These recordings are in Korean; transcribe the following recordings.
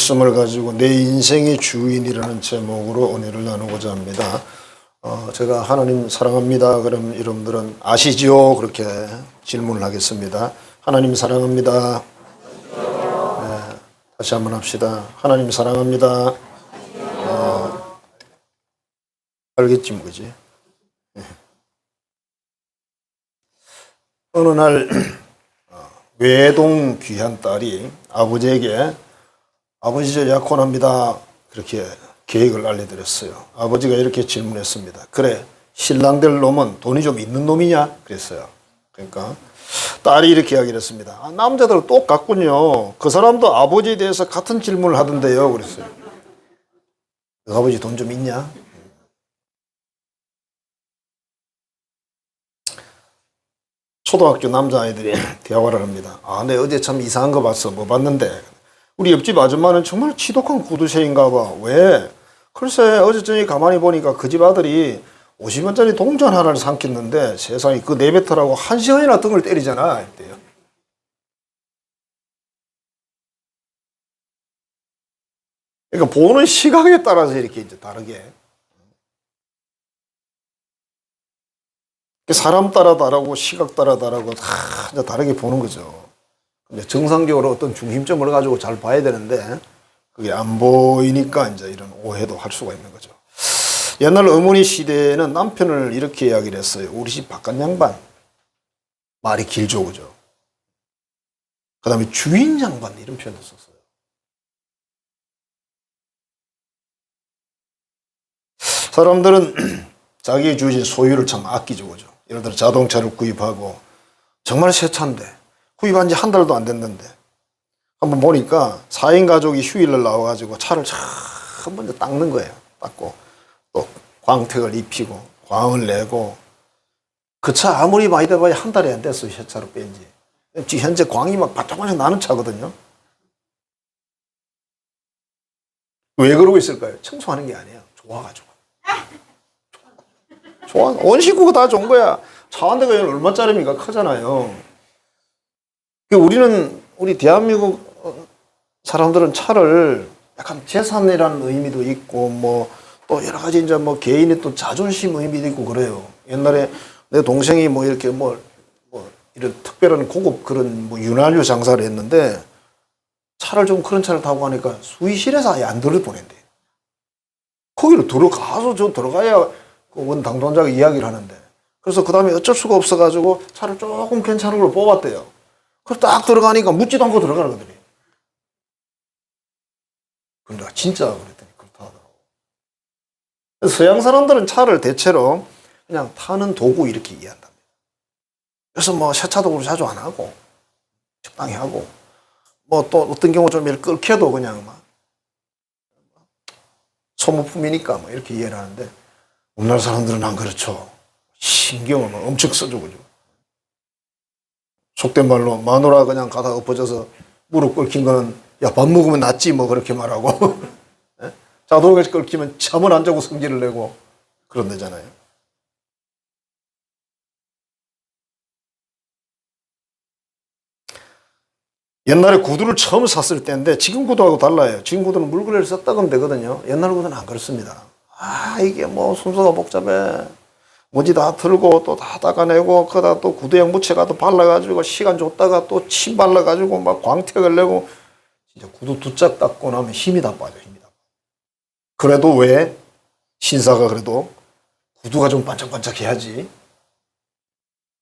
말씀을 가지고 내 인생의 주인이라는 제목으로 은혜를 나누고자 합니다. 제가 하나님 사랑합니다. 그럼 여러분들은 아시지요? 그렇게 질문을 하겠습니다. 하나님 사랑합니다. 네, 다시 한번 합시다. 하나님 사랑합니다. 알겠지 뭐 그지? 네. 어느 날 외동 귀한 딸이 아버지에게 아버지 저 약혼합니다. 그렇게 계획을 알려드렸어요. 아버지가 이렇게 질문했습니다. 그래 신랑 될 놈은 돈이 좀 있는 놈이냐? 그랬어요. 그러니까 딸이 이렇게 이야기를 했습니다. 남자들 똑같군요. 그 사람도 아버지에 대해서 같은 질문을 하던데요. 그랬어요. 그 아버지 돈 좀 있냐? 초등학교 남자아이들이 대화를 합니다. 내 어제 참 이상한 거 봤어. 뭐 봤는데? 우리 옆집 아줌마는 정말 지독한 구두쇠인가 봐. 왜? 글쎄 어제 저녁에 가만히 보니까 그 집 아들이 50원짜리 동전 하나를 삼켰는데 세상에 그 내뱉으라고 1시간이나 등을 때리잖아. 이때요. 그러니까 보는 시각에 따라서 이렇게 이제 다르게. 사람 따라 다르고 시각 따라 다르고 다 이제 다르게 보는 거죠. 근데 정상적으로 어떤 중심점을 가지고 잘 봐야 되는데 그게 안 보이니까 이제 이런 오해도 할 수가 있는 거죠. 옛날 어머니 시대에는 남편을 이렇게 이야기를 했어요. 우리 집 바깥 양반. 말이 길죠, 그죠? 그 다음에 주인 양반 이런 표현도 썼어요. 사람들은 자기의 주어진 소유를 참 아끼죠, 그죠? 예를 들어 자동차를 구입하고 정말 새 차인데 구입한 지 한 달도 안 됐는데 한번 보니까 4인 가족이 휴일을 나와가지고 차를 참 먼저 닦는 거예요. 닦고 또 광택을 입히고 광을 내고 그 차 아무리 많이 돼봐야 한 달이 안 됐어요. 새 차로 뺀지. 지금 현재 광이 막 바짝바짝 나는 차거든요. 왜 그러고 있을까요? 청소하는 게 아니에요. 좋아가지고. 좋아. 온 식구가 다 좋은 거야. 차 한 대가 얼마짜리입니까? 크잖아요. 우리 대한민국 사람들은 차를 약간 재산이라는 의미도 있고, 뭐, 또 여러 가지 이제 뭐 개인의 또 자존심 의미도 있고 그래요. 옛날에 내 동생이 뭐 이렇게 이런 특별한 고급 그런 뭐 윤활유 장사를 했는데 차를 좀 그런 차를 타고 가니까 수의실에서 아예 안 들을 뻔했대. 거기로 들어가서 들어가야 그 원 당돈자가 이야기를 하는데. 그래서 그 다음에 어쩔 수가 없어가지고 차를 조금 괜찮은 걸 뽑았대요. 그래서 딱 들어가니까 묻지도 않고 들어가는 거더니. 근데 진짜 그랬더니 그렇다 하더라고. 서양 사람들은 차를 대체로 그냥 타는 도구 이렇게 이해한답니다. 그래서 뭐 세차도 자주 안 하고 적당히 하고 뭐 또 어떤 경우 좀 이렇게 끓여도 그냥 막 소모품이니까 뭐 이렇게 이해를 하는데 우리나라 사람들은 안 그렇죠. 신경을 막 엄청 써줘 그죠. 속된 말로 마누라 그냥 가다 엎어져서 무릎 꿇긴 거는 야 밥 먹으면 낫지 뭐 그렇게 말하고 자동에서 끓기면 잠을 안 자고 성질을 내고 그런 데잖아요. 옛날에 구두를 처음 샀을 때인데 지금 구두하고 달라요. 지금 구두는 물그레를 썼다 그러면 되거든요. 옛날 구두는 안 그렇습니다. 이게 뭐 순서가 복잡해. 먼지 다 털고 또 다 닦아내고 그러다 또 구두양 무채가 또 발라가지고 시간 줬다가 또 침 발라가지고 막 광택을 내고 진짜 구두 두 짝 닦고 나면 힘이 다 빠져. 힘이 다. 그래도 왜 신사가 그래도 구두가 좀 반짝반짝 해야지.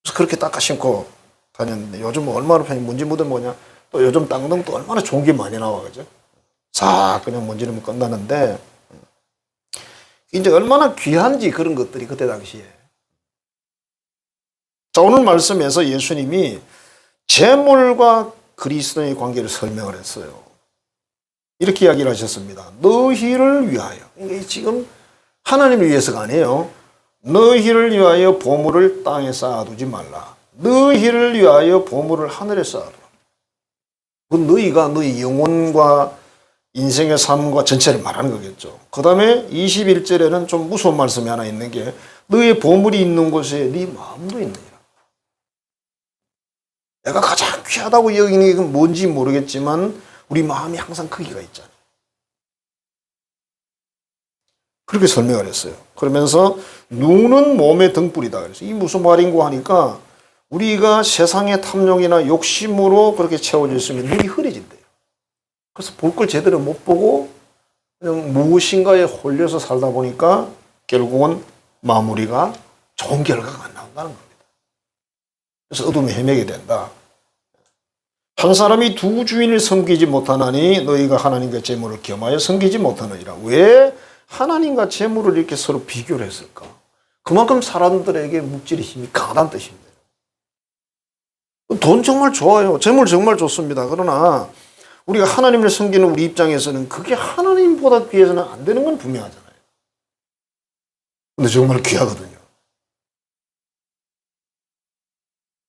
그래서 그렇게 닦아 신고 다녔는데 요즘 얼마나 편히 먼지 묻으면 뭐냐. 또 요즘 닦는 또 얼마나 좋은 게 많이 나와 그죠. 싹 그냥 먼지 넣으면 끝나는데 이제 얼마나 귀한지 그런 것들이 그때 당시에. 자, 오늘 말씀에서 예수님이 재물과 그리스도의 관계를 설명을 했어요. 이렇게 이야기를 하셨습니다. 너희를 위하여. 이게 지금 하나님을 위해서가 아니에요. 너희를 위하여 보물을 땅에 쌓아두지 말라. 너희를 위하여 보물을 하늘에 쌓아두라. 그 너희가 너희 영혼과 인생의 삶과 전체를 말하는 거겠죠. 그 다음에 21절에는 좀 무서운 말씀이 하나 있는 게 너의 보물이 있는 곳에 네 마음도 있느니라. 내가 가장 귀하다고 여기는 게 뭔지 모르겠지만 우리 마음이 항상 크기가 있잖아요. 그렇게 설명을 했어요. 그러면서 눈은 몸의 등불이다. 그래서 이 무슨 말인고 하니까 우리가 세상의 탐욕이나 욕심으로 그렇게 채워져 있으면 눈이 흐려진대요. 그래서 볼 걸 제대로 못 보고 그냥 무엇인가에 홀려서 살다 보니까 결국은 마무리가 좋은 결과가 안 나온다는 겁니다. 그래서 어둠에 헤매게 된다. 한 사람이 두 주인을 섬기지 못하나니 너희가 하나님과 재물을 겸하여 섬기지 못하느니라. 왜 하나님과 재물을 이렇게 서로 비교를 했을까? 그만큼 사람들에게 물질의 힘이 강하다는 뜻입니다. 돈 정말 좋아요. 재물 정말 좋습니다. 그러나 우리가 하나님을 섬기는 우리 입장에서는 그게 하나님보다 귀해서는 안 되는 건 분명하잖아요. 근데 정말 귀하거든요.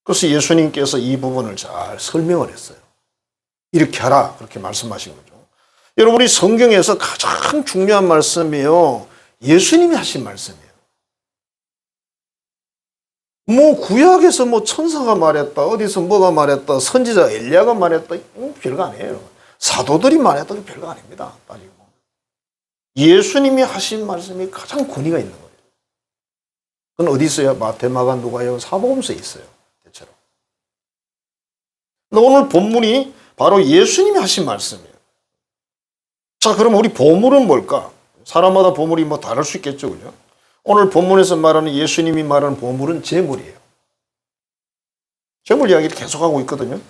그래서 예수님께서 이 부분을 잘 설명을 했어요. 이렇게 하라 그렇게 말씀하신 거죠. 여러분 우리 성경에서 가장 중요한 말씀이요. 예수님이 하신 말씀이에요. 뭐 구약에서 뭐 천사가 말했다, 어디서 뭐가 말했다, 선지자 엘리야가 말했다, 별거 아니에요. 사도들이 말했다, 별거 아닙니다. 따지고 보면. 예수님이 하신 말씀이 가장 권위가 있는 거예요. 그건 어디 있어요? 마태, 마가, 누가요? 사복음서에 있어요. 대체로. 근데 오늘 본문이 바로 예수님이 하신 말씀이에요. 자, 그럼 우리 보물은 뭘까? 사람마다 보물이 뭐 다를 수 있겠죠, 그죠? 오늘 본문에서 말하는 예수님이 말하는 보물은 재물이에요. 재물 이야기를 계속하고 있거든요.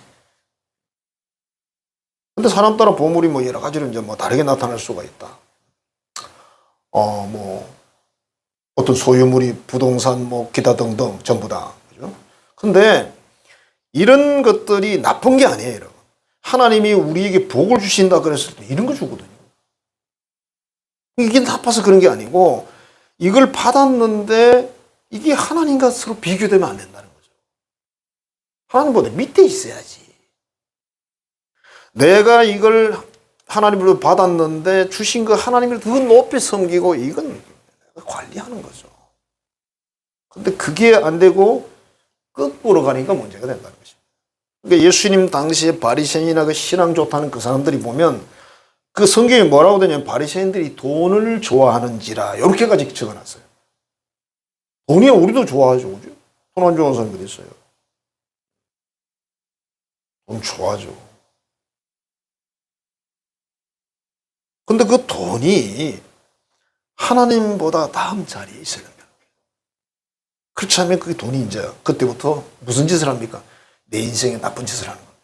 근데 사람 따라 보물이 뭐 여러 가지로 이제 뭐 다르게 나타날 수가 있다. 뭐 어떤 소유물이 부동산 뭐 기타 등등 전부 다. 그죠? 근데 이런 것들이 나쁜 게 아니에요, 여러분. 하나님이 우리에게 복을 주신다 그랬을 때 이런 거 주거든요. 이게 나빠서 그런 게 아니고 이걸 받았는데 이게 하나님과 서로 비교되면 안 된다는 거죠. 하나님보다 밑에 있어야지. 내가 이걸 하나님으로 받았는데 주신 거 하나님을 더 높이 섬기고 이건 관리하는 거죠. 근데 그게 안 되고 거꾸로 가니까 문제가 된다는 것입니다. 그러니까 예수님 당시에 바리새인이나 그 신앙 좋다는 그 사람들이 보면 그 성경에 뭐라고 되냐면 바리새인들이 돈을 좋아하는지라 이렇게까지 적어놨어요. 돈이야 우리도 좋아하죠. 그죠? 돈 안 좋아하는 사람들이 있어요. 돈 좋아하죠. 근데 그 돈이 하나님보다 다음 자리에 있어야 됩니다. 그렇지 않으면 그 돈이 이제 그때부터 무슨 짓을 합니까? 내 인생에 나쁜 짓을 하는 겁니다.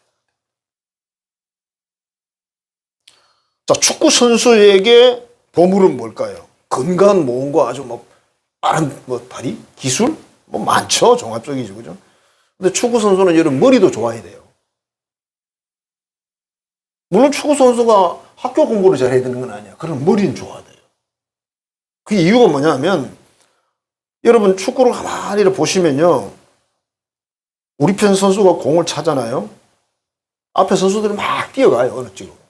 자, 축구 선수에게 보물은 뭘까요? 건강한 몸과 아주 뭐 빠른 뭐 다리, 기술 뭐 많죠. 종합적이죠, 그죠? 근데 축구 선수는 이런 머리도 좋아야 돼요. 물론 축구 선수가 학교 공부를 잘해야 되는 건 아니야. 그럼 머리는 좋아야 돼요. 그 이유가 뭐냐면 여러분 축구를 가만히 보시면요, 우리 편 선수가 공을 차잖아요. 앞에 선수들이 막 뛰어가요, 어느 쪽으로.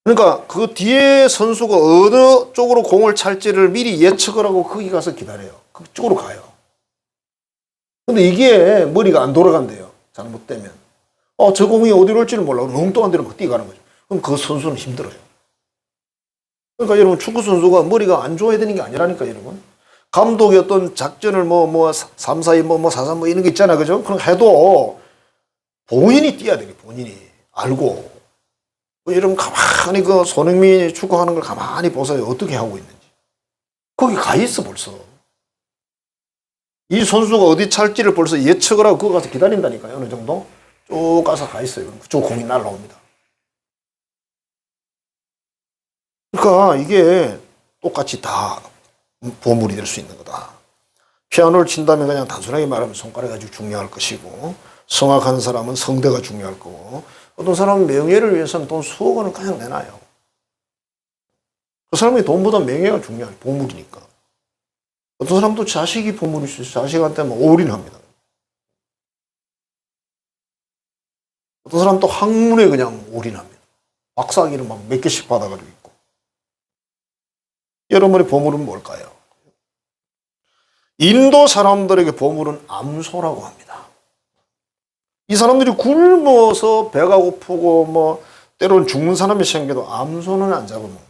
그러니까 그 뒤에 선수가 어느 쪽으로 공을 찰지를 미리 예측을 하고 거기 가서 기다려요. 그쪽으로 가요. 근데 이게 머리가 안 돌아간대요. 잘못되면. 저 공이 어디로 올지를 몰라. 엉뚱한 데로 막 뛰어가는 거죠. 그럼 그 선수는 힘들어요. 그러니까 여러분 축구 선수가 머리가 안 좋아야 되는 게 아니라니까, 여러분. 감독이 어떤 작전을 3, 4, 2, 4, 3 이런 게 있잖아요. 그죠? 그럼 해도 본인이 뛰어야 돼요. 본인이. 알고. 여러분 가만히 그 손흥민이 축구하는 걸 가만히 보세요. 어떻게 하고 있는지. 거기 가 있어 벌써. 이 선수가 어디 찰지를 벌써 예측을 하고 거기 가서 기다린다니까요. 어느 정도. 쭉 가서 가 있어요. 그쪽 공이 날라옵니다. 그러니까 이게 똑같이 다 보물이 될 수 있는 거다. 피아노를 친다면 그냥 단순하게 말하면 손가락이 아주 중요할 것이고, 성악하는 사람은 성대가 중요할 거고, 어떤 사람은 명예를 위해서는 돈 수억 원을 그냥 내놔요. 그 사람이 돈보다 명예가 중요해요. 보물이니까. 어떤 사람도 자식이 보물일 수 있어요. 자식한테 뭐 올인합니다. 어떤 사람은 또 학문에 그냥 올인합니다. 박사학위를 막 몇 개씩 받아가지고 있고. 여러분의 보물은 뭘까요? 인도 사람들에게 보물은 암소라고 합니다. 이 사람들이 굶어서 배가 고프고 뭐 때로는 죽는 사람이 생겨도 암소는 안 잡아먹는 거예요.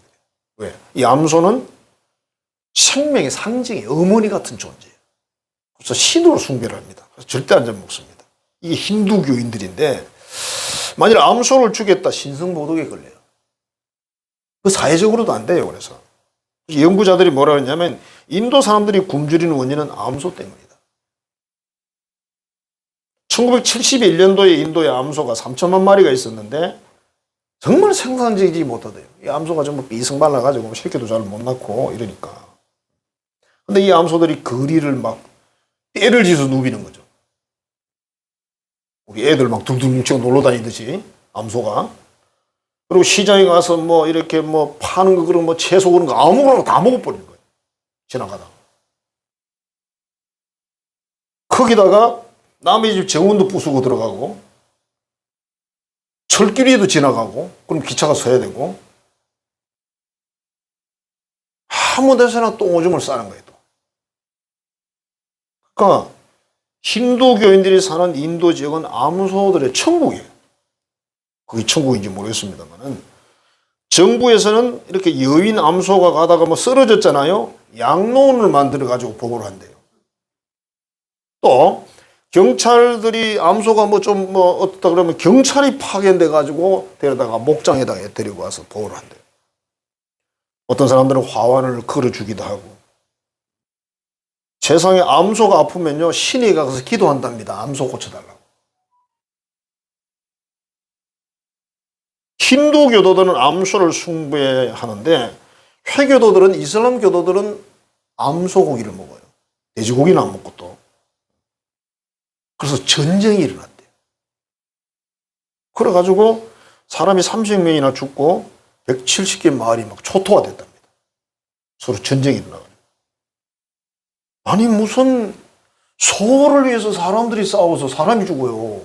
왜? 이 암소는 생명의 상징이 어머니 같은 존재예요. 그래서 신으로 숭배를 합니다. 그래서 절대 안 잡먹습니다. 이게 힌두교인들인데 만일 암소를 죽였다 신성모독에 걸려요. 그 사회적으로도 안 돼요. 그래서 연구자들이 뭐라 했냐면 인도 사람들이 굶주리는 원인은 암소 때문이다. 1971년도에 인도에 암소가 3천만 마리가 있었는데 정말 생산적이지 못하대요. 이 암소가 정말 삐승 발라가지고 새끼도 잘 못 낳고 이러니까. 근데 이 암소들이 거리를 막 떼를 지어서 누비는 거죠. 우리 애들 막 둥둥 치고 놀러 다니듯이 암소가. 그리고 시장에 가서 뭐 이렇게 뭐 파는 거 그런 뭐 채소 그런 거 아무거나 다 먹어버리는 거예요. 지나가다가. 거기다가 남의 집 정원도 부수고 들어가고 철길에도 지나가고 그럼 기차가 서야 되고 아무 데서나 또 오줌을 싸는 거예요. 또. 그러니까 힌두교인들이 사는 인도 지역은 암소들의 천국이에요. 그게 천국인지 모르겠습니다만은 정부에서는 이렇게 여인 암소가 가다가 뭐 쓰러졌잖아요. 양로원을 만들어 가지고 보고를 한대요. 또 경찰들이 암소가 뭐 좀 뭐 어떻다 그러면 경찰이 파견돼 가지고 데려다가 목장에다가 데리고 와서 보호를 한대요. 어떤 사람들은 화환을 걸어주기도 하고. 세상에 암소가 아프면요 신이 가서 기도한답니다. 암소 고쳐달라고. 힌두교도들은 암소를 숭배하는데 회교도들은 이슬람 교도들은 암소 고기를 먹어요. 돼지고기는 안 먹고 또. 그래서 전쟁이 일어났대요. 그래가지고 사람이 30명이나 죽고 170개 마을이 막 초토화됐답니다. 서로 전쟁이 일어나가지고. 아니 무슨 소를 위해서 사람들이 싸워서 사람이 죽어요.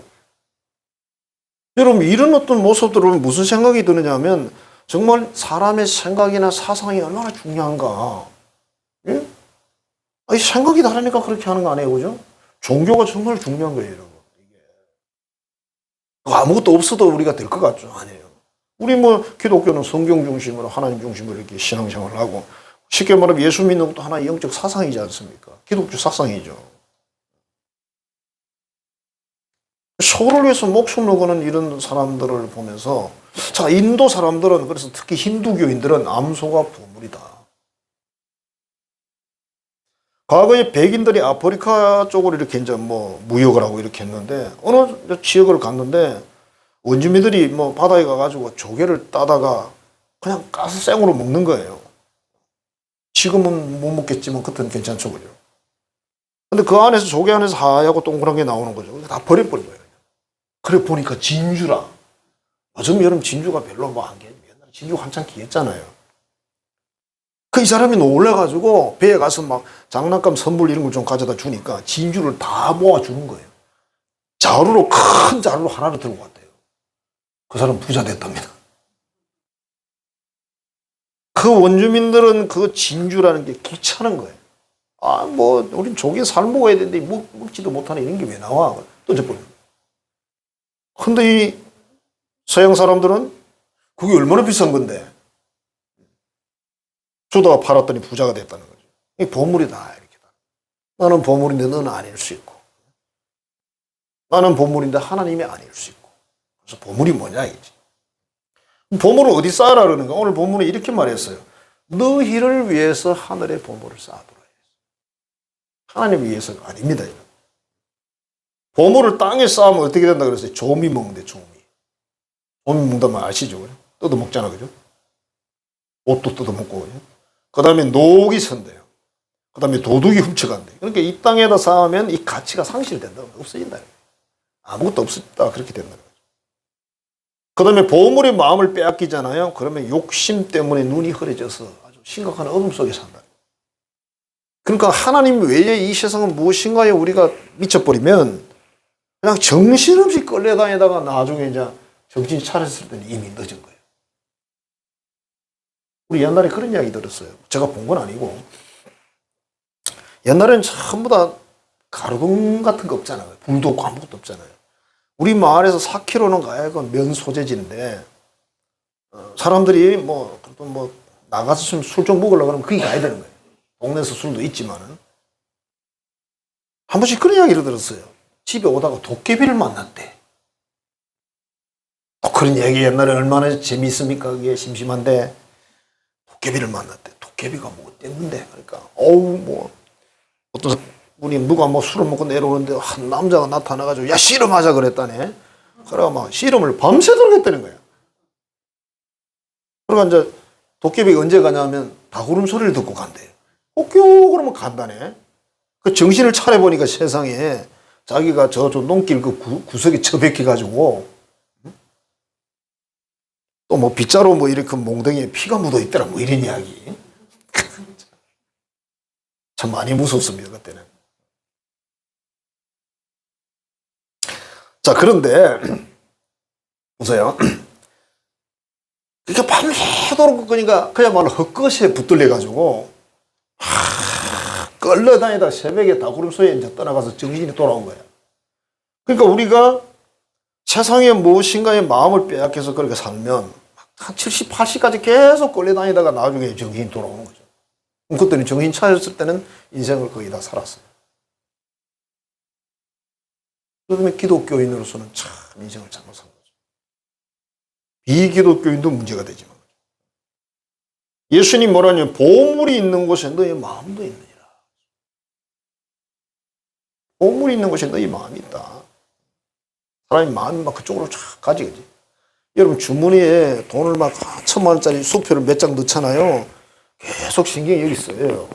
여러분 이런 어떤 모습들은 무슨 생각이 드느냐 하면 정말 사람의 생각이나 사상이 얼마나 중요한가. 예? 아니, 생각이 다르니까 그렇게 하는 거 아니에요. 그죠? 종교가 정말 중요한 거예요. 여러분. 이게. 아무것도 없어도 우리가 될 것 같죠? 아니에요. 우리 뭐 기독교는 성경 중심으로 하나님 중심으로 이렇게 신앙생활을 하고 쉽게 말하면 예수 믿는 것도 하나의 영적 사상이지 않습니까? 기독교 사상이죠. 소를 위해서 목숨을 거는 이런 사람들을 보면서 자 인도 사람들은 그래서 특히 힌두교인들은 암소가 보물이다. 과거에 백인들이 아프리카 쪽으로 이렇게 이제 뭐 무역을 하고 이렇게 했는데 어느 지역을 갔는데 원주민들이 뭐 바다에 가가지고 조개를 따다가 그냥 가스 생으로 먹는 거예요. 지금은 못 먹겠지만 그때는 괜찮죠, 그죠? 근데 그 안에서 조개 안에서 하얗고 동그란 게 나오는 거죠. 다 버려버린 거예요. 그래 보니까 진주라. 요즘 여름 진주가 별로 뭐 안 게, 옛날에 진주 한참 귀했잖아요. 그 이 사람이 놀래가지고 배에 가서 막 장난감 선물 이런 걸 좀 가져다 주니까 진주를 다 모아주는 거예요. 자루로, 큰 자루로 하나를 들고 갔대요. 그 사람 부자 됐답니다. 그 원주민들은 그 진주라는 게 귀찮은 거예요. 아, 뭐, 우린 조개 살 먹어야 되는데 먹지도 못하는 이런 게 왜 나와? 던져버리는 거예요. 근데 이 서양 사람들은 그게 얼마나 비싼 건데 주다가 팔았더니 부자가 됐다는 거죠. 이 보물이다 이렇게. 나는 보물인데 너는 아닐 수 있고 나는 보물인데 하나님이 아닐 수 있고. 그래서 보물이 뭐냐 이지. 보물을 어디 쌓으라 그러는가? 오늘 본문에 이렇게 말했어요. 너희를 위해서 하늘의 보물을 쌓아두라. 하나님을 위해서가 아닙니다. 보물을 땅에 쌓으면 어떻게 된다 그랬어요? 조미 먹는데 조미. 조미 먹다면 아시죠? 그래? 뜯어 먹잖아, 그죠? 옷도 뜯어 먹고, 그죠? 그 다음에 녹이 선대요. 그 다음에 도둑이 훔쳐간대요. 그러니까 이 땅에다 쌓으면 이 가치가 상실된다. 없어진다. 아무것도 없었다. 그렇게 된다. 그 다음에 보물의 마음을 빼앗기잖아요. 그러면 욕심 때문에 눈이 흐려져서 아주 심각한 어둠 속에 산다. 그러니까 하나님 외에 이 세상은 무엇인가에 우리가 미쳐버리면 그냥 정신없이 끌려다니다가 나중에 이제 정신 차렸을 때는 이미 늦은 거예요. 우리 옛날에 그런 이야기 들었어요. 제가 본 건 아니고. 옛날에는 전부 다 가로등 같은 거 없잖아요. 불도 없고 아무것도 없잖아요. 우리 마을에서 4km는 가야 그 면 소재지인데 사람들이 뭐 나가서 술 좀 먹으려고 그러면 거기 가야 되는 거예요. 동네에서 술도 있지만은 한 번씩 그런 이야기를 들었어요. 집에 오다가 도깨비를 만났대. 또 그런 얘기 옛날에 얼마나 재미있습니까? 그게 심심한데 도깨비를 만났대. 도깨비가 뭐 어땠는데? 그러니까 어우 뭐 어떤 분이 누가 뭐 술을 먹고 내려오는데 한 남자가 나타나가지고 야 씨름하자 그랬다네. 그래가 막 씨름을 밤새도록 했다는 거야. 그러니까 이제 도깨비가 언제 가냐면 다구름 소리를 듣고 간대요. 혹요 그러면 간다네. 그 정신을 차려보니까 세상에 자기가 저 논길 그 구석에 처박혀가지고 또 뭐 빗자루 뭐 이렇게 몽덩이에 피가 묻어 있더라 뭐 이런 이야기. 참 많이 무섭습니다 그때는. 자 그런데 보세요. 그러니까 밤새도록 그러니까 그야말로 헛것에 붙들려가지고 끌려다니다 새벽에 다구름소에 이제 떠나가서 정신이 돌아온 거야. 그러니까 우리가 세상에 무엇인가에 마음을 빼앗겨서 그렇게 살면 한 70, 80까지 계속 끌려다니다가 나중에 정신이 돌아오는 거죠. 그때는 정신 차렸을 때는 인생을 거의 다 살았어요. 그러면 기독교인으로서는 참 인생을 잘못 산 거죠. 비기독교인도 문제가 되지만 예수님 뭐라냐면 보물이 있는 곳에 너의 마음도 있느니라. 보물이 있는 곳에 너의 마음이 있다. 사람이 마음이 막 그쪽으로 쫙 가지, 그지? 여러분, 주머니에 돈을 막 1,000만 원짜리 수표를 몇 장 넣잖아요. 계속 신경이 여기 있어요.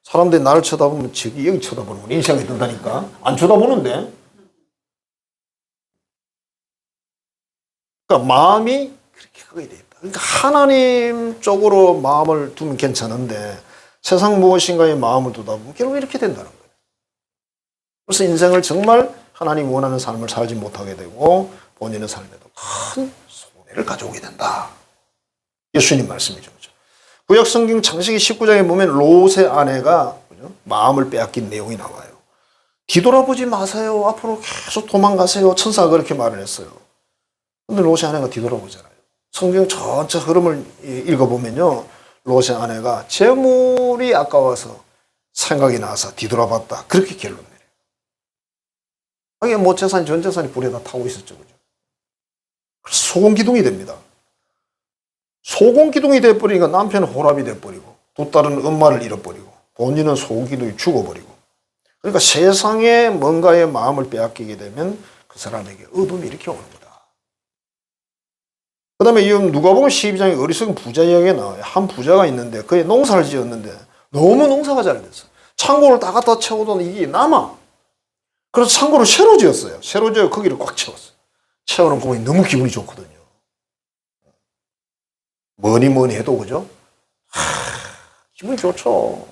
사람들이 나를 쳐다보면 저기 여기 쳐다보는 건 인생이 든다니까. 안 쳐다보는데. 그러니까 마음이 그렇게 크게 돼 있다. 그러니까 하나님 쪽으로 마음을 두면 괜찮은데 세상 무엇인가에 마음을 두다 보면 결국 이렇게 된다는 거예요. 그래서 인생을 정말 하나님 원하는 삶을 살지 못하게 되고 본인의 삶에도 큰 손해를 가져오게 된다. 예수님 말씀이죠. 구약 성경 창세기 19장에 보면 롯의 아내가 마음을 빼앗긴 내용이 나와요. 뒤돌아보지 마세요. 앞으로 계속 도망가세요. 천사가 그렇게 말을 했어요. 근데 롯의 아내가 뒤돌아보잖아요. 성경 전체 흐름을 읽어보면요. 롯의 아내가 재물이 아까워서 생각이 나서 뒤돌아봤다. 그렇게 결론 내려요. 하긴 뭐 재산이 전 재산이 불에 다 타고 있었죠. 그죠? 소금기둥이 됩니다. 소금기둥이 돼버리니까 남편은 호랍이 돼버리고 또 다른 엄마를 잃어버리고 본인은 소금기둥이 죽어버리고 그러니까 세상에 뭔가의 마음을 빼앗기게 되면 그 사람에게 어둠이 이렇게 오는 거다. 그 다음에 누가복음 12장에 어리석은 부자 이야기가 나와요. 한 부자가 있는데 그의 농사를 지었는데 너무 농사가 잘 됐어. 창고를 다 갖다 채워도 이게 남아. 그래서 창고를 새로 지었어요. 새로 지어 거기를 꽉 채웠어요. 채워놓고 너무 기분이 좋거든요. 뭐니 해도 그죠? 기분이 좋죠.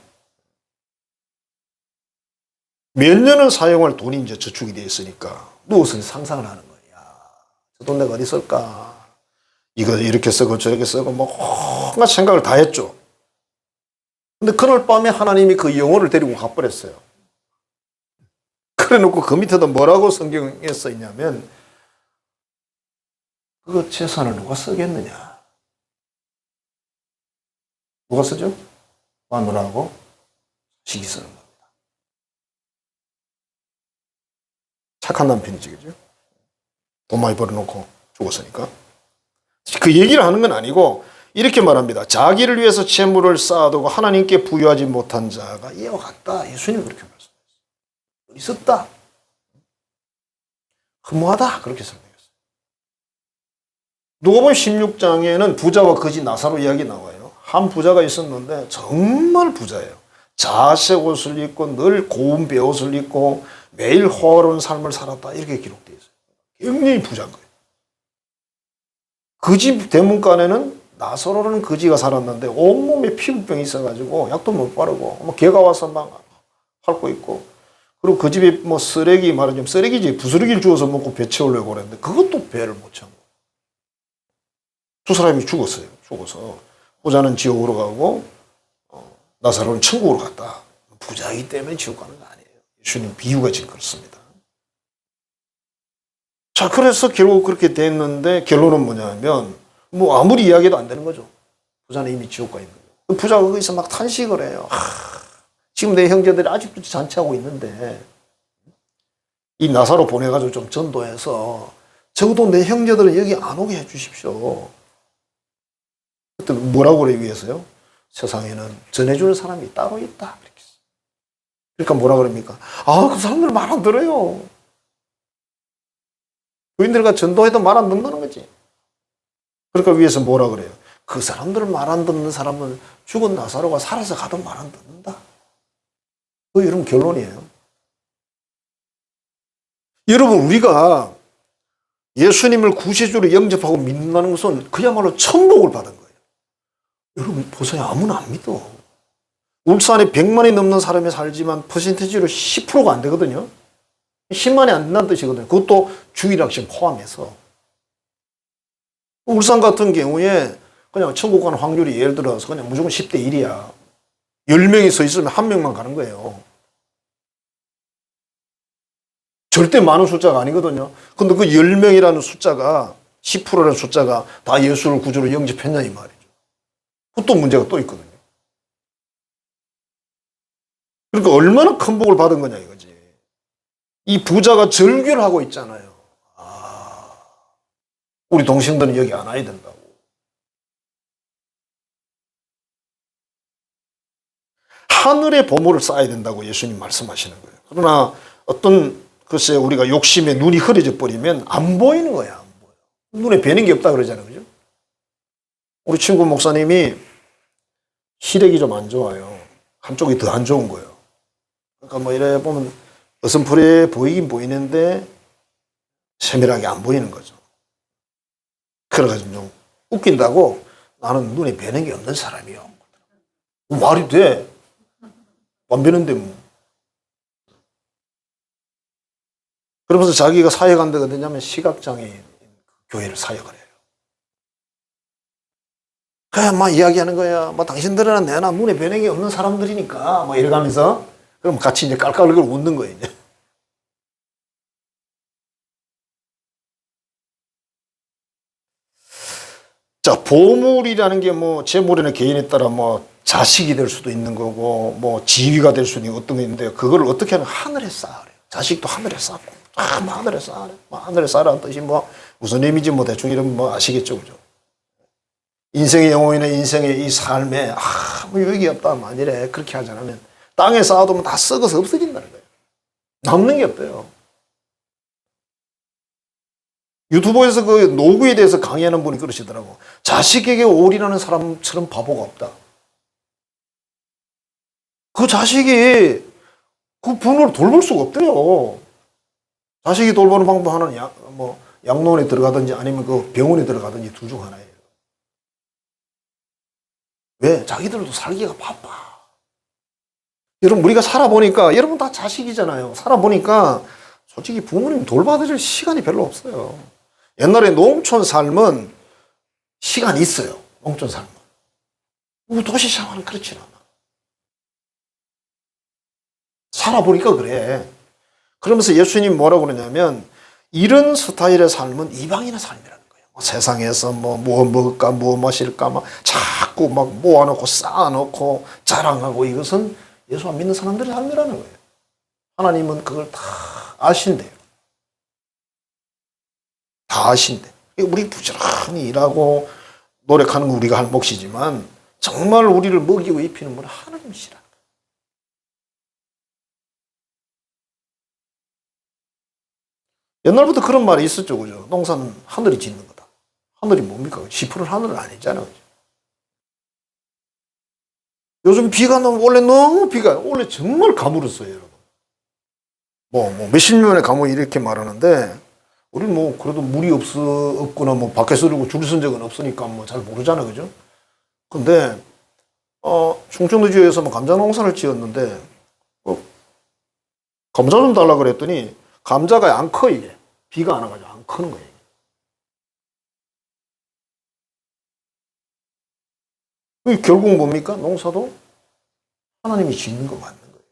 몇 년을 사용할 돈이 이제 저축이 되어 있으니까 누워서 상상을 하는 거야. 저 돈 내가 어디 쓸까? 이거 이렇게 쓰고 저렇게 쓰고 뭐 온갖 생각을 다 했죠. 근데 그날 밤에 하나님이 그 영혼을 데리고 가버렸어요. 그래 놓고 그 밑에도 뭐라고 성경에 써 있냐면 그 재산을 누가 쓰겠느냐? 누가 쓰죠? 마누라하고 자식이 쓰는 겁니다. 착한 남편이지, 그죠? 돈 많이 벌어놓고 죽었으니까. 그 얘기를 하는 건 아니고 이렇게 말합니다. 자기를 위해서 재물을 쌓아두고 하나님께 부여하지 못한 자가 이와 같다. 예수님이 그렇게 말씀하셨어요. 있었다. 허무하다. 그렇게 설명했어요. 누가복음 16장에는 부자와 거지 나사로 이야기 나와요. 한 부자가 있었는데 정말 부자예요. 자색 옷을 입고 늘 고운 베옷을 입고 매일 호화로운 삶을 살았다. 이렇게 기록되어 있어요. 굉장히 부자인 거예요. 그 집 대문간에는 나사로라는 거지가 살았는데 온몸에 피부병이 있어가지고 약도 못 바르고 뭐 개가 와서 막 핥고 있고 그리고 그 집에 뭐 쓰레기 말하자면 쓰레기지 부스러기를 주워서 먹고 배 채우려고 그랬는데 그것도 배를 못 채운 거예요. 두 사람이 죽었어요. 죽어서 부자는 지옥으로 가고 나사로는 천국으로 갔다. 부자이기 때문에 지옥 가는 거 아니에요. 예수님 비유가 지금 그렇습니다. 자, 그래서 결국 그렇게 됐는데 결론은 뭐냐면 뭐 아무리 이야기해도 안 되는 거죠. 부자는 이미 지옥 가 있는 거예요. 그 부자가 거기서 막 탄식을 해요. 지금 내 형제들이 아직도 잔치하고 있는데 이 나사로 보내가지고 좀 전도해서 적어도 내 형제들은 여기 안 오게 해 주십시오. 그때 뭐라고 그래 위에서요? 세상에는 전해주는 사람이 따로 있다. 이렇게. 그러니까 뭐라 그럽니까? 그 사람들 말 안 들어요. 교인들과 전도해도 말 안 듣는다는 거지. 그러니까 위에서 뭐라 그래요? 그 사람들 말 안 듣는 사람은 죽은 나사로가 살아서 가도 말 안 듣는다. 그 이런 결론이에요. 여러분, 우리가 예수님을 구세주로 영접하고 믿는다는 것은 그야말로 천복을 받은 거예요. 여러분 보세요. 아무나 안 믿어. 울산에 100만이 넘는 사람이 살지만 퍼센티지로 10%가 안 되거든요. 10만이 안 된다는 뜻이거든요. 그것도 주일학생 포함해서. 울산 같은 경우에 그냥 천국 가는 확률이 예를 들어서 그냥 무조건 10대 1이야. 10명이 서 있으면 1명만 가는 거예요. 절대 많은 숫자가 아니거든요. 근데 그 10명이라는 숫자가 10%라는 숫자가 다 예수를 구주로 영접했냐 이 말이죠. 그것도 문제가 또 있거든요. 그러니까 얼마나 큰 복을 받은 거냐 이거지. 이 부자가 절규를 하고 있잖아요. 우리 동생들은 여기 안 와야 된다고. 하늘의 보물을 쌓아야 된다고 예수님 말씀하시는 거예요. 그러나 어떤 글쎄 우리가 욕심에 눈이 흐려져 버리면 안 보이는 거야. 안 보여. 눈에 뵈는 게 없다 그러잖아요. 그죠? 우리 친구 목사님이 시력이 좀 안 좋아요. 한쪽이 더 안 좋은 거예요. 그러니까 뭐 이래 보면 어슴푸레 보이긴 보이는데 세밀하게 안 보이는 거죠. 그래가지고 좀 웃긴다고 나는 눈에 뵈는 게 없는 사람이요. 말이 돼. 안 뵈는데 뭐. 그러면서 자기가 사역한 데가 어디냐면 시각장애인 교회를 사역을 해요. 그냥 막 이야기하는 거야. 뭐 당신들은 내나 눈에 뵈는 게 없는 사람들이니까 뭐 이래가면서 그럼 같이 이제 깔깔깔 웃는 거예요. 이제. 자, 보물이라는 게 뭐 재물이나 개인에 따라 뭐 자식이 될 수도 있는 거고 뭐 지위가 될 수도 있는 어떤 게 있는데 그걸 어떻게 하면 하늘에 쌓으래요. 자식도 하늘에 쌓고 뭐 하늘에 쌓으래. 뭐 하늘에 쌓으라는 뜻이 뭐 무슨 의미인지 뭐 대충 이런 뭐 아시겠죠, 그죠? 인생의 영혼이나 인생의 이 삶에 뭐 유익이 없다 만일에 그렇게 하지 않으면 땅에 쌓아두면 다 썩어서 없어진다는 거예요. 남는 게 없대요. 유튜브에서 그 노구에 대해서 강의하는 분이 그러시더라고. 자식에게 올인하는 사람처럼 바보가 없다. 그 자식이 그 부모를 돌볼 수가 없대요. 자식이 돌보는 방법 하나는 양로원에 들어가든지 아니면 그 병원에 들어가든지 둘 중 하나예요. 왜? 자기들도 살기가 바빠. 여러분 우리가 살아보니까 여러분 다 자식이잖아요. 살아보니까 솔직히 부모님 돌봐드릴 시간이 별로 없어요. 옛날에 농촌 삶은 시간이 있어요. 농촌 삶은. 도시 생활은 그렇지 않아. 살아보니까 그래. 그러면서 예수님이 뭐라고 그러냐면 이런 스타일의 삶은 이방인의 삶이라는 거예요. 세상에서 뭐 먹을까 뭐 마실까 막 자꾸 막 모아놓고 쌓아놓고 자랑하고 이것은 예수 안 믿는 사람들의 삶이라는 거예요. 하나님은 그걸 다 아신대요. 다 아신대. 우리 부지런히 일하고 노력하는 건 우리가 할 몫이지만 정말 우리를 먹이고 입히는 분은 하나님이시라. 옛날부터 그런 말이 있었죠, 그죠? 농사는 하늘이 짓는 거다. 하늘이 뭡니까? 10%는 하늘은 아니잖아요, 그죠? 요즘 비가 너무, 원래 정말 가물었어요, 여러분. 몇십 년의 가뭄이 이렇게 말하는데, 우리 그래도 물이 없거나 밖에서 그러고 줄 선 적은 없으니까 잘 모르잖아요, 그죠? 근데, 충청도 지역에서 감자 농사를 지었는데, 감자 좀 달라고 그랬더니, 감자가 안 커, 이게. 비가 안 와가지고 안 크는 거예요. 결국 뭡니까? 농사도 하나님이 짓는 거 맞는 거예요.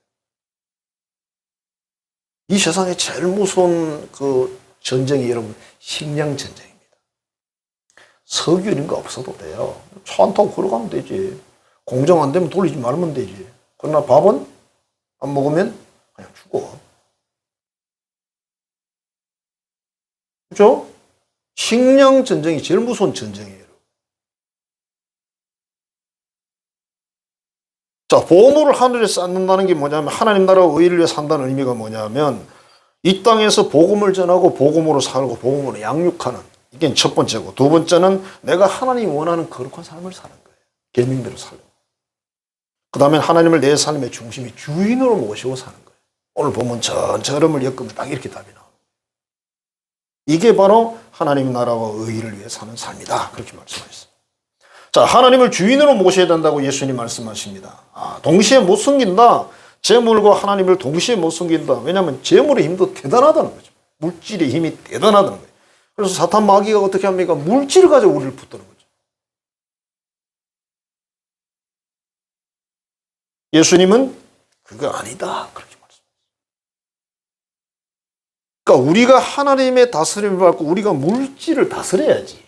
이 세상에 제일 무서운 그 전쟁이 여러분, 식량 전쟁입니다. 석유 이런 거 없어도 돼요. 차 안 타고 걸어가면 되지. 공정 안 되면 돌리지 말면 되지. 그러나 밥은 안 먹으면 그냥 죽어. 그죠? 식량 전쟁이 제일 무서운 전쟁이에요. 자, 보물을 하늘에 쌓는다는 게 뭐냐면 하나님 나라 의를 위해 산다는 의미가 뭐냐면 이 땅에서 복음을 전하고 복음으로 살고 복음으로 양육하는 이게 첫 번째고, 두 번째는 내가 하나님이 원하는 거룩한 삶을 사는 거예요. 계명대로 살고. 그 다음에 하나님을 내 삶의 중심이 주인으로 모시고 사는 거예요. 오늘 보면 전처럼을 엮으면 딱 이렇게 답이 나옵니다. 이게 바로 하나님 나라와 의를 위해 사는 삶이다. 그렇게 말씀하셨어요. 자, 하나님을 주인으로 모셔야 된다고 예수님 말씀하십니다. 동시에 못 숨긴다. 재물과 하나님을 동시에 못 숨긴다. 왜냐하면 재물의 힘도 대단하다는 거죠. 물질의 힘이 대단하다는 거예요. 그래서 사탄 마귀가 어떻게 합니까? 물질을 가지고 우리를 붙드는 거죠. 예수님은 그거 아니다. 그렇게 말씀하셨어요. 그러니까 우리가 하나님의 다스림을 받고 우리가 물질을 다스려야지.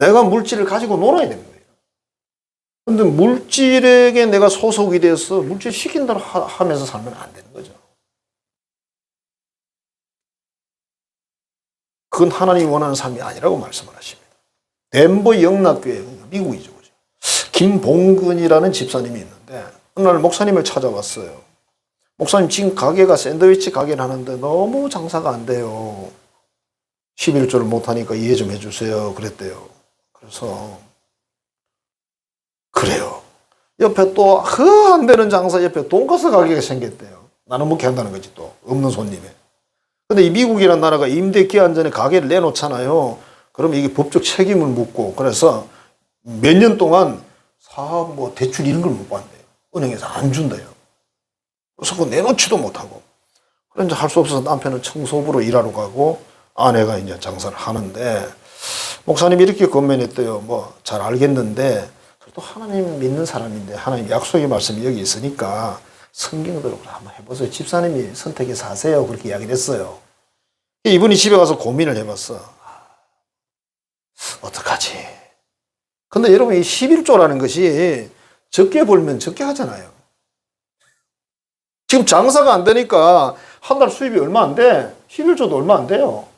내가 물질을 가지고 놀아야 되는 거예요. 그런데 물질에게 내가 소속이 돼서 물질 시킨 대로 하면서 살면 안 되는 거죠. 그건 하나님이 원하는 삶이 아니라고 말씀을 하십니다. 덴버 영락교회, 미국이죠. 김봉근이라는 집사님이 있는데 어느 날 목사님을 찾아왔어요. 목사님, 지금 가게가 샌드위치 가게를 하는데 너무 장사가 안 돼요. 11조를 못하니까 이해 좀 해주세요. 그랬대요. 그래서 그래요. 옆에 또 안 되는 장사 옆에 돈가스 가게가 생겼대요. 나는 먹게 한다는 거지, 또 없는 손님에. 근데 이 미국이라는 나라가 임대 기한 전에 가게를 내놓잖아요. 그러면 이게 법적 책임을 묻고, 그래서 몇 년 동안 사업 대출 이런 걸 못 받는데요. 은행에서 안 준대요. 그래서 그거 내놓지도 못하고. 그래서 이제 할 수 없어서 남편은 청소부로 일하러 가고 아내가 이제 장사를 하는데, 목사님이 이렇게 권면했대요. 잘 알겠는데 그래도 하나님 믿는 사람인데 하나님 약속의 말씀이 여기 있으니까 성경대로 한번 해보세요. 집사님이 선택해서 하세요. 그렇게 이야기를 했어요. 이분이 집에 가서 고민을 해봤어. 어떡하지? 근데 여러분, 이 11조라는 것이 적게 벌면 적게 하잖아요. 지금 장사가 안 되니까 한 달 수입이 얼마 안 돼. 11조도 얼마 안 돼요.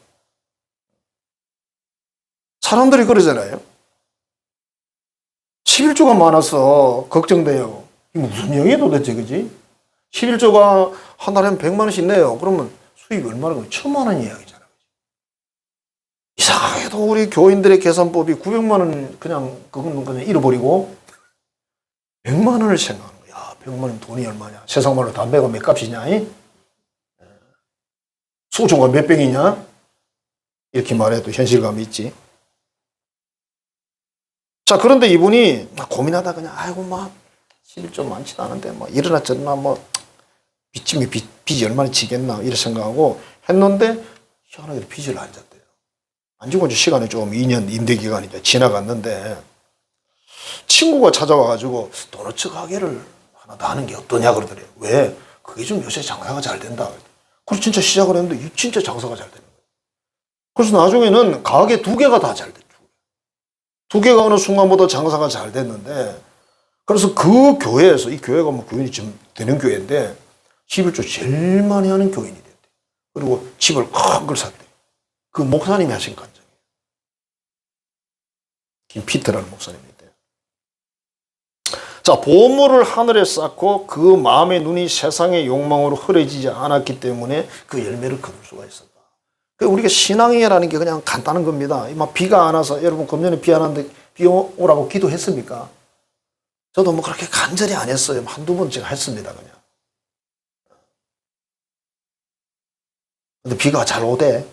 사람들이 그러잖아요. 11조가 많아서 걱정돼요. 이게 무슨 영이야 도대체, 그지? 11조가 한 달에 100만 원씩 내요. 그러면 수입이 얼마나, 1000만 원 이야기잖아요. 이상하게도 우리 교인들의 계산법이 900만 원 그건 그냥 잃어버리고 100만 원을 생각하는 거야. 야, 100만 원 돈이 얼마냐? 세상 말로 담배가 몇 값이냐? 소주가 몇 병이냐? 이렇게 말해도 현실감이 있지. 자, 그런데 이분이 고민하다 그냥, 11조 많지도 않은데, 이러나 저러나, 빚이 얼마나 지겠나, 이렇게 생각하고 했는데, 희한하게 빚을 안 졌대요. 안 지고 이제 시간이 좀 2년 임대기간이 이제 지나갔는데, 친구가 찾아와가지고, 도너츠 가게를 하나 더 하는 게 어떠냐 그러더래요. 왜? 그게 좀 요새 장사가 잘 된다. 그래서 진짜 시작을 했는데, 진짜 장사가 잘 되는 거예요. 그래서 나중에는 가게 2개가 다 잘 됐죠. 2개가 어느 순간보다 장사가 잘 됐는데, 그래서 그 교회에서, 이 교회가 교인이 좀 되는 교회인데 11조 제일 많이 하는 교인이 됐대. 그리고 집을 큰 걸 샀대. 그 목사님이 하신 간증이에요. 김피터라는 목사님인데. 자, 보물을 하늘에 쌓고 그 마음의 눈이 세상의 욕망으로 흐려지지 않았기 때문에 그 열매를 거둘 수가 있었다. 우리가 신앙이라는 게 그냥 간단한 겁니다. 비가 안 와서, 여러분 금년에 비 안 왔는데 비 오라고 기도했습니까? 저도 그렇게 간절히 안 했어요. 한두 번 제가 했습니다, 그냥. 근데 비가 잘 오대.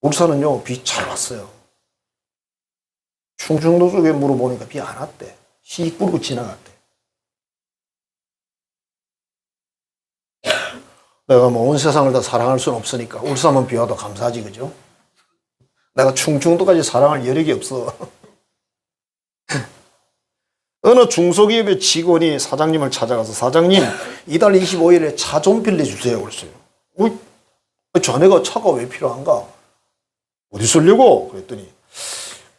울산은요, 비 잘 왔어요. 충청도 쪽에 물어보니까 비 안 왔대. 씩 뿌리고 지나갔대. 내가 온 세상을 다 사랑할 수는 없으니까 울산은 비 와도 감사하지, 그죠? 내가 충청도까지 사랑할 여력이 없어. 어느 중소기업의 직원이 사장님을 찾아가서, 사장님, 이달 25일에 차 좀 빌려주세요. 그랬어요. 자네가 차가 왜 필요한가? 어디 쓰려고? 그랬더니,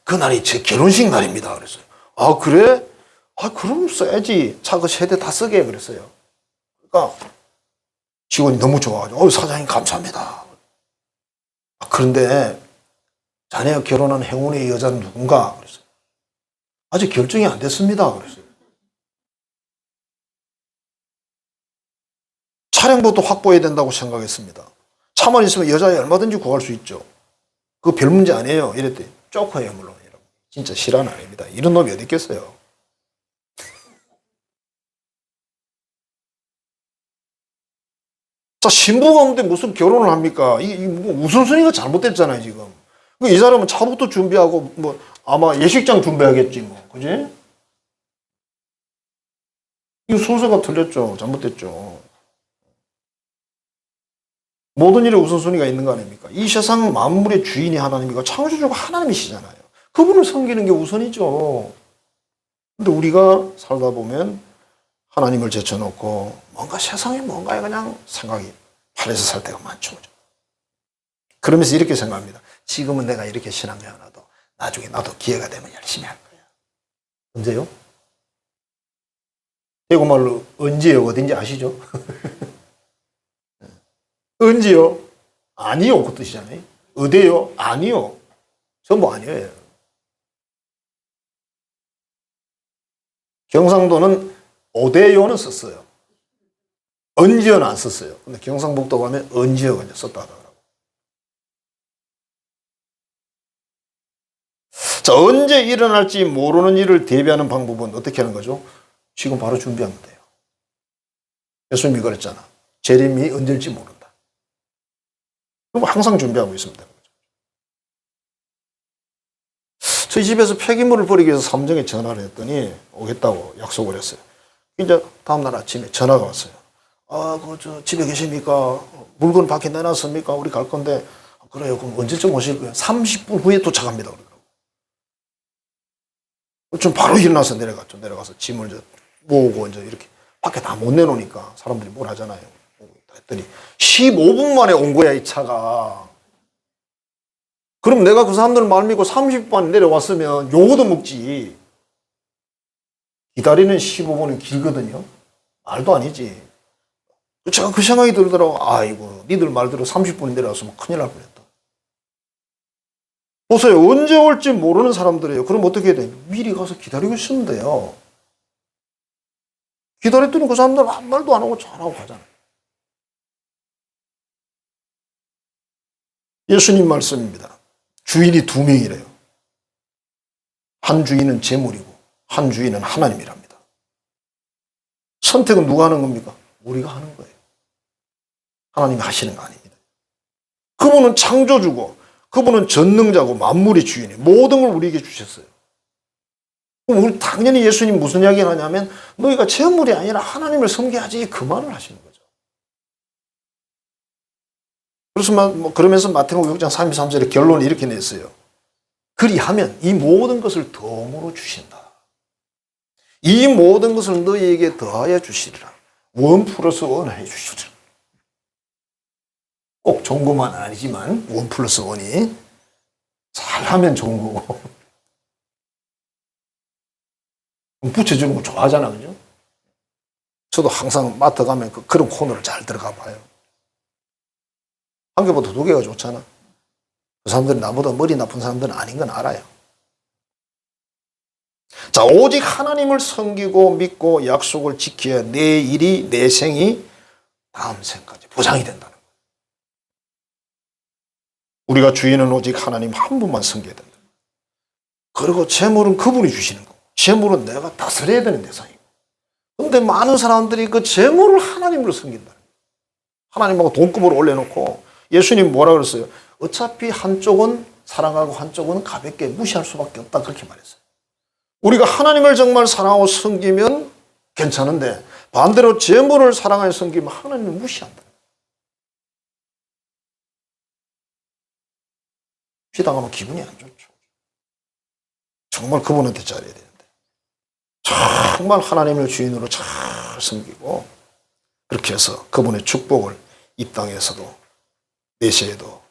그날이 제 결혼식 날입니다. 그랬어요. 아, 그래? 아, 그럼 써야지. 차그 세대 다 쓰게 그랬어요. 그러니까 직원이 너무 좋아가지고, 사장님 감사합니다. 그런데 자네가 결혼한 행운의 여자는 누군가? 그랬어요. 아직 결정이 안 됐습니다. 그랬어요. 차량부터 확보해야 된다고 생각했습니다. 차만 있으면 여자애 얼마든지 구할 수 있죠. 그거 별 문제 아니에요. 이랬더니 쪼커예요, 물론. 여러분. 진짜 실화는 아닙니다. 이런 놈이 어디 있겠어요. 자, 신부가 없는데 무슨 결혼을 합니까? 뭐 우선순위가 잘못됐잖아요, 지금. 이 사람은 차부터 준비하고, 뭐, 아마 예식장 준비하겠지, 뭐. 그지? 이 순서가 틀렸죠. 잘못됐죠. 모든 일에 우선순위가 있는 거 아닙니까? 이 세상 만물의 주인이 하나님이고 창조주가 하나님이시잖아요. 그분을 섬기는 게 우선이죠. 근데 우리가 살다 보면 하나님을 제쳐놓고 뭔가 세상에 뭔가에 그냥 생각이 팔에서 살 때가 많죠. 그러면서 이렇게 생각합니다. 지금은 내가 이렇게 신앙을 하나도 나중에 나도 기회가 되면 열심히 할 거야. 언제요? 대구말로 언제요? 어딘지 아시죠? 언제요? 아니요. 그 뜻이잖아요. 어디요? 아니요. 전부 아니에요. 경상도는 어디요는 썼어요. 언제요는 안 썼어요. 근데 경상북도 가면 언제요가 이제 썼다 하더라고요. 자, 언제 일어날지 모르는 일을 대비하는 방법은 어떻게 하는 거죠? 지금 바로 준비하면 돼요. 예수님이 그랬잖아. 재림이 언제일지 모른다. 그럼 항상 준비하고 있으면 되는 거죠. 저희 집에서 폐기물을 버리기 위해서 삼정에 전화를 했더니 오겠다고 약속을 했어요. 이제 다음날 아침에 전화가 왔어요. 집에 계십니까? 물건 밖에 내놨습니까? 우리 갈 건데. 그래요. 그럼 언제쯤 오실 거예요? 30분 후에 도착합니다. 그러더라고요. 좀 바로 일어나서 내려갔죠. 내려가서 짐을 모으고 이제 이렇게 밖에 다 못 내놓으니까 사람들이 뭘 하잖아요. 했더니 15분 만에 온 거야, 이 차가. 그럼 내가 그 사람들 말 믿고 30분 내려왔으면 요거도 먹지. 기다리는 15분은 길거든요. 말도 아니지. 제가 그 생각이 들더라고. 아이고, 니들 말대로 30분이 내려왔으면 큰일 날 뻔했다. 보세요. 언제 올지 모르는 사람들이에요. 그럼 어떻게 해야 돼요? 미리 가서 기다리고 있으면 돼요. 기다렸더니 그 사람들 아무 말도 안 하고 잘하고 가잖아요. 예수님 말씀입니다. 주인이 두 명이래요. 한 주인은 재물이고 한 주인은 하나님이랍니다. 선택은 누가 하는 겁니까? 우리가 하는 거예요. 하나님이 하시는 거 아닙니다. 그분은 창조주고 그분은 전능자고 만물의 주인이에요. 모든 걸 우리에게 주셨어요. 그럼 우리 당연히 예수님 무슨 이야기를 하냐면 너희가 재물이 아니라 하나님을 섬겨야지, 그 말을 하시는 거죠. 그래서 그러면서 마태복음 6장 33절에 결론을 이렇게 냈어요. 그리하면 이 모든 것을 덤으로 주신다. 이 모든 것을 너희에게 더하여 주시리라. 원 플러스 원 해 주시리라. 꼭 좋은 것만 아니지만 원 플러스 원이 잘하면 좋은 거고. 붙여주는 거 좋아하잖아, 그죠? 저도 항상 마트 가면 그런 코너를 잘 들어가 봐요. 한 개보다 두 개가 좋잖아. 그 사람들은 나보다 머리 나쁜 사람들은 아닌 건 알아요. 자, 오직 하나님을 섬기고 믿고 약속을 지켜야 내 일이, 내 생이 다음 생까지 보장이 된다는 거예요. 우리가 주인은 오직 하나님 한 분만 섬겨야 된다. 그리고 재물은 그분이 주시는 거고, 재물은 내가 다스려야 되는 대상이고. 그런데 많은 사람들이 그 재물을 하나님으로 섬긴다. 하나님하고 동급으로 올려놓고 예수님 뭐라 그랬어요? 어차피 한쪽은 사랑하고 한쪽은 가볍게 무시할 수밖에 없다, 그렇게 말했어요. 우리가 하나님을 정말 사랑하고 섬기면 괜찮은데 반대로 재물을 사랑하여 섬기면 하나님을 무시한다. 피당하면 기분이 안 좋죠. 정말 그분한테 잘해야 되는데 정말 하나님을 주인으로 잘 섬기고 그렇게 해서 그분의 축복을 이 땅에서도 내세에도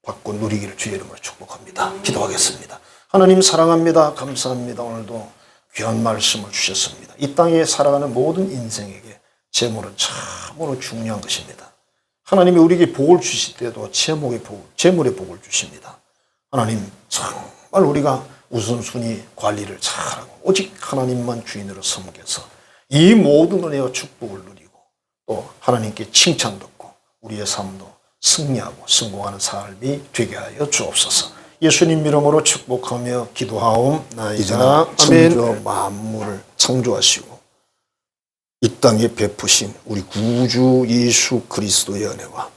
받고 누리기를 주의 이름으로 축복합니다. 기도하겠습니다. 하나님 사랑합니다. 감사합니다. 오늘도 귀한 말씀을 주셨습니다. 이 땅에 살아가는 모든 인생에게 재물은 참으로 중요한 것입니다. 하나님이 우리에게 복을 주실 때도 재물의 복을 주십니다. 하나님 정말 우리가 우선순위 관리를 잘하고 오직 하나님만 주인으로 섬겨서 이 모든 은혜와 축복을 누리고 또 하나님께 칭찬 듣고 우리의 삶도 승리하고 성공하는 삶이 되게 하여 주옵소서. 예수님 이름으로 축복하며 기도하옵나이다. 아멘. 만물을 창조하시고 이 땅에 베푸신 우리 구주 예수 그리스도의 은혜와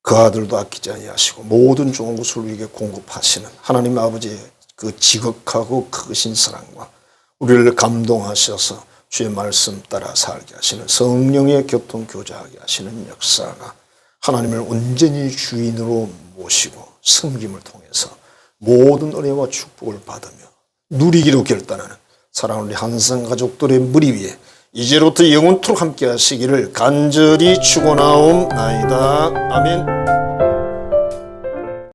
그 아들도 아끼지 아니하시고 모든 좋은 것을 우리에게 공급하시는 하나님 아버지의 그 지극하고 크신 사랑과 우리를 감동하셔서 주의 말씀 따라 살게 하시는 성령의 교통교제하게 하시는 역사가 하나님을 온전히 주인으로 모시고 섬김을 통해서 모든 은혜와 축복을 받으며 누리기로 결단하는 사랑하는 우리 한상 가족들의 머리 위에 이제로부터 영원토록 함께 하시기를 간절히 축원하옵나이다. 아멘.